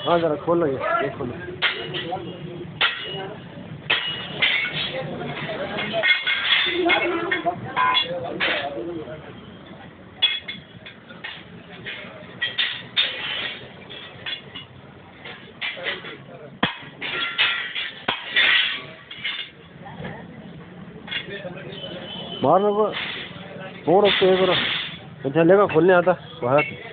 हाँ जरा खोल लो ये खोलो। मारना को और उसको ये करो, चलेगा खोलने आता बाहर।